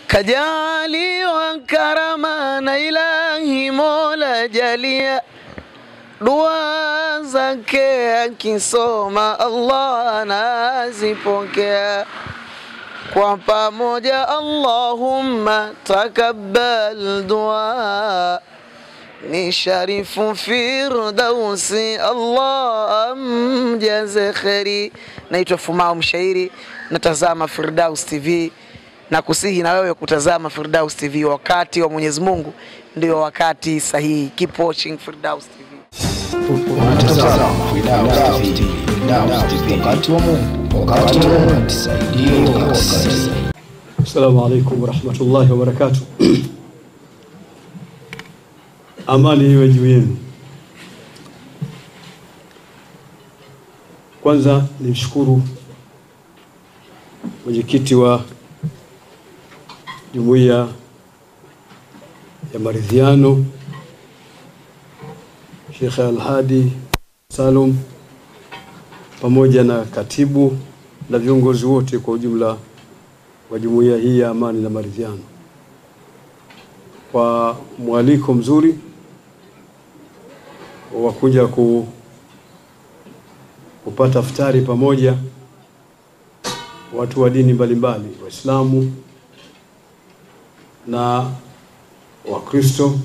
kajaliwa karama na Ilahi Mola jalia, dua zake akisoma Allah anazipokea. Kwa pamoja Allahumma takabbal dua, ni sharifu firdausi Allah amjaze kheri. Naitwa Fumao Mshairi, natazama Firdaus TV, na kusihi na wewe kutazama Firdaus TV. Wakati wa Mwenyezi Mungu ndio wakati sahihi. Keep watching Firdaus TV. Unatazama Firdaus TV. Wakati wa Mungu, wakati wa Mungu tusaidie, wakati sahihi. Assalamu alaykum wa rahmatullahi wa barakatuh. Amani iwe juu yenu. Kwanza nimshukuru mwenyekiti wa Jumuiya ya Maridhiano Sheikh Al-Hadi Salum, pamoja na katibu na viongozi wote kwa ujumla wa jumuiya hii ya Amani na Maridhiano kwa mwaliko mzuri wa kuja kupata iftari pamoja watu wa dini mbalimbali, Waislamu na Wakristo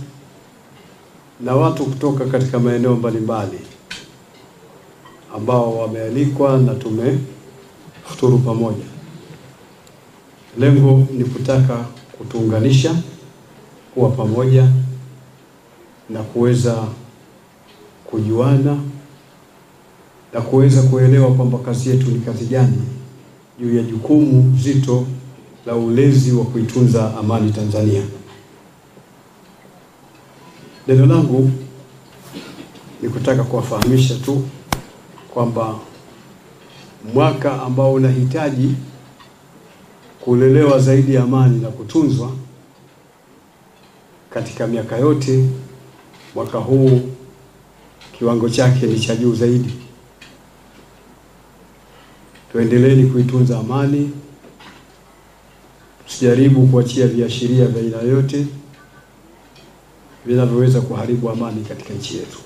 na watu kutoka katika maeneo mbalimbali ambao wamealikwa na tumefuturu pamoja. Lengo ni kutaka kutuunganisha, kuwa pamoja na kuweza kujuana na kuweza kuelewa kwamba kazi yetu ni kazi gani juu ya jukumu zito la ulezi wa kuitunza amani Tanzania. Neno langu ni kutaka kuwafahamisha tu kwamba mwaka ambao unahitaji kulelewa zaidi amani na kutunzwa katika miaka yote, mwaka huu kiwango chake ni cha juu zaidi. Tuendeleeni kuitunza amani, tusijaribu kuachia viashiria vya aina yote vinavyoweza kuharibu amani katika nchi yetu.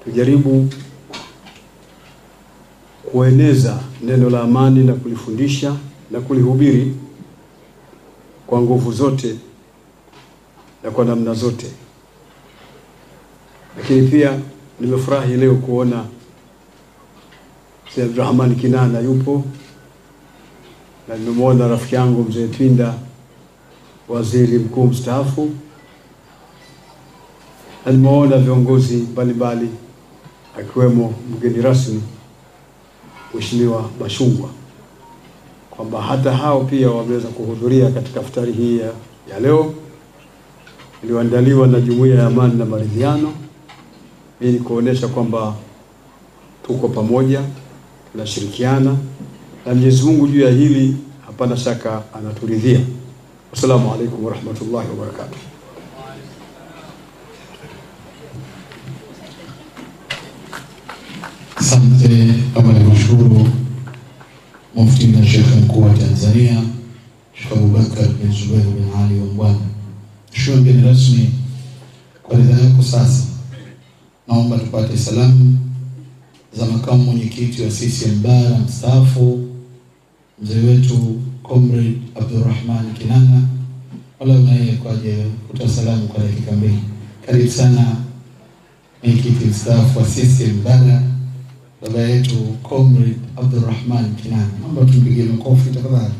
Tujaribu kueneza neno la amani na kulifundisha na kulihubiri kwa nguvu zote na kwa namna zote. Lakini pia nimefurahi leo kuona Sayyid Rahman Kinana yupo, na nimemwona rafiki yangu Mzee Twinda, waziri mkuu mstaafu, na nimeona viongozi mbalimbali akiwemo mgeni rasmi Mheshimiwa Bashungwa, kwamba hata hao pia wameweza kuhudhuria katika iftari hii ya leo iliyoandaliwa na Jumuiya ya Amani na Maridhiano, ili kuonesha kwamba tuko pamoja, tunashirikiana, na Mwenyezi Mungu juu ya hili hapana shaka anaturidhia. Assalamu alaykum wa rahmatullahi wa barakatuh. Asante. Kama nilivyoshukuru Mufti na Sheikh Mkuu wa Tanzania Sheikh Abubakar bin Zubair bin Ali wa Mbwana. Mheshimiwa mgeni rasmi, kwa ridhaa yako sasa naomba tupate salamu za makamu mwenyekiti wa CCM Bara mstaafu mzee wetu Comrade Abdurrahman Kinana, wala unaye kwaje kutoa salamu kwa dakika mbili. Karibu sana mwenyekiti mstaafu wa CCM Bara, baba yetu Comrade Abdurrahman Kinana. Naomba tumpigie makofi tafadhali.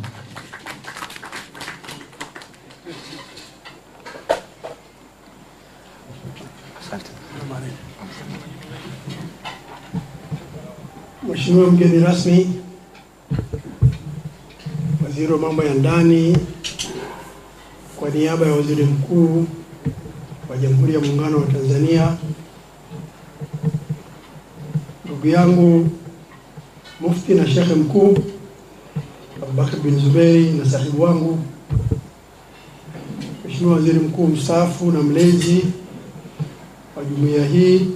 Mheshimiwa mgeni rasmi, waziri wa mambo ya ndani, kwa niaba ya waziri mkuu wa Jamhuri ya Muungano wa Tanzania, ndugu yangu Mufti na Sheikh Mkuu Abubakar bin Zubair na sahibu wangu, Mheshimiwa waziri mkuu mstaafu na mlezi wa jumuiya hii,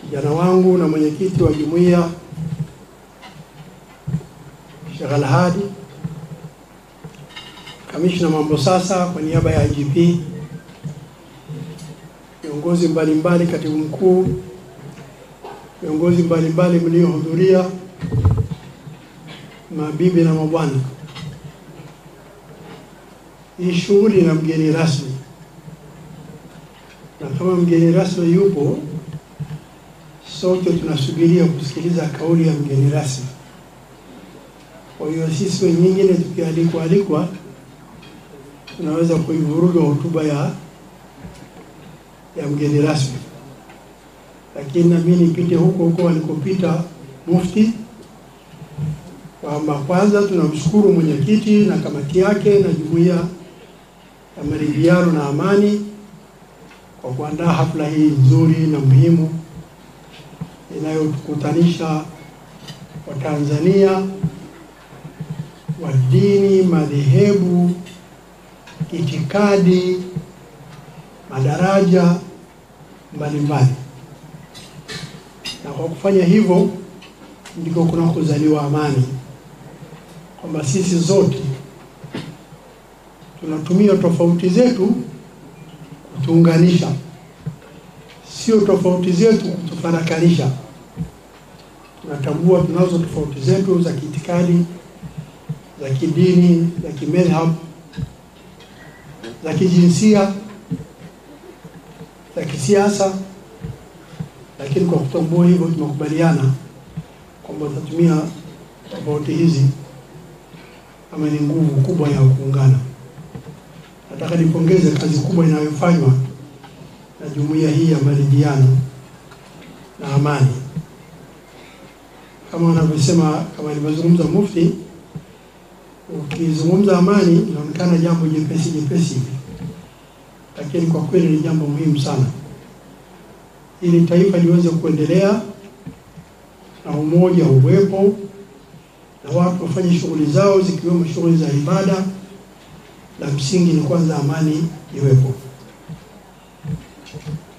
kijana wangu na mwenyekiti wa jumuiya Sheikh Al-Hadi, Kamishna Mambo Sasa kwa niaba ya IGP, viongozi mbalimbali, katibu mkuu, viongozi mbalimbali mliohudhuria, mabibi na mabwana. Hii shughuli na mgeni rasmi, na kama mgeni rasmi yupo, sote tunasubiria kusikiliza kauli ya mgeni rasmi. Kwa hiyo sisi wengine tukialikwa tunaweza kuivuruga hotuba ya mgeni rasmi, lakini na mimi nipite huko alikopita mufti. Kwa kwanza tunamshukuru mwenyekiti na kamati yake na jumuiya ya maridhiano na amani kwa kuandaa hafla hii nzuri na muhimu inayotukutanisha Watanzania wa dini, madhehebu, itikadi, madaraja mbalimbali. Na kwa kufanya hivyo ndiko kunakuzaliwa amani, kwamba sisi zote tunatumia tofauti zetu kutuunganisha, sio tofauti zetu kutufarakanisha. Tunatambua tunazo tofauti zetu za kiitikadi, za kidini, za kimedhhab, za kijinsia, za kisiasa, lakini kwa kutambua hivyo tunakubaliana kwamba tutatumia tofauti hizi kama ni nguvu kubwa ya kuungana. Nataka nipongeze kazi kubwa inayofanywa na jumuiya hii ya maridhiano na amani. Kama wanavyosema, kama alivyozungumza mufti, ukizungumza amani inaonekana jambo jepesi hivi, lakini kwa kweli ni jambo muhimu sana ili taifa liweze kuendelea na umoja uwepo na watu wafanye shughuli zao zikiwemo shughuli za ibada. La msingi ni kwanza amani iwepo,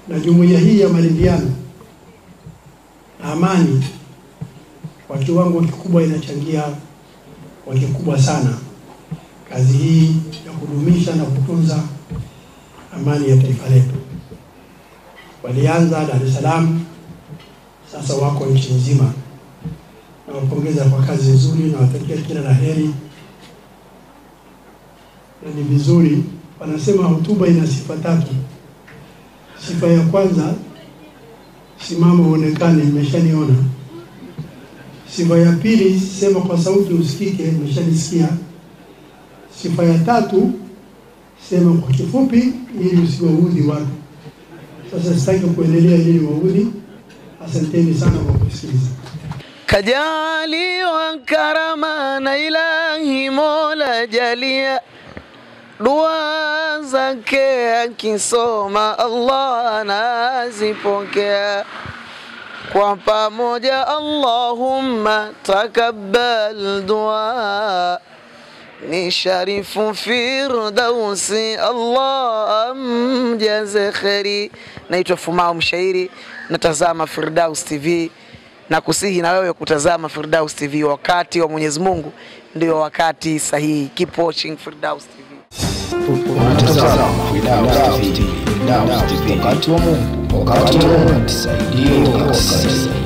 na jumuiya hii ya maridhiano na amani kwa kiwango kikubwa inachangia kwa kikubwa sana kazi hii ya kudumisha na kutunza amani ya taifa letu. Walianza Dar es Salaam, sasa wako nchi nzima. Nawapongeza kwa kazi nzuri na watakia kila la heri. Na ni vizuri, wanasema hotuba ina sifa 3. Sifa ya kwanza, simama uonekane, nimeshaniona. Sifa ya pili, sema kwa sauti usikike, nimeshanisikia. Sifa ya 3, sema kwa kifupi ili usiwaudhi watu. Sasa sitaki kuendelea ili waudhi. Asanteni sana kwa kusikiliza. Kajaliwa karama na Ilahi Mola jalia, dua zake akisoma Allah anazipokea. Kwa pamoja Allahumma takabbal dua, ni sharifu firdausi Allah amjaze kheri. Naitwa Fumao Mshairi, natazama Firdaus TV, na kusihi na wewe kutazama Firdaus TV. Wakati wa Mwenyezi Mungu ndio wakati sahihi. Keep watching Firdaus TV. Unatazama Firdaus TV. Wakati wa Mungu, wakati wa Mungu, tusaidie.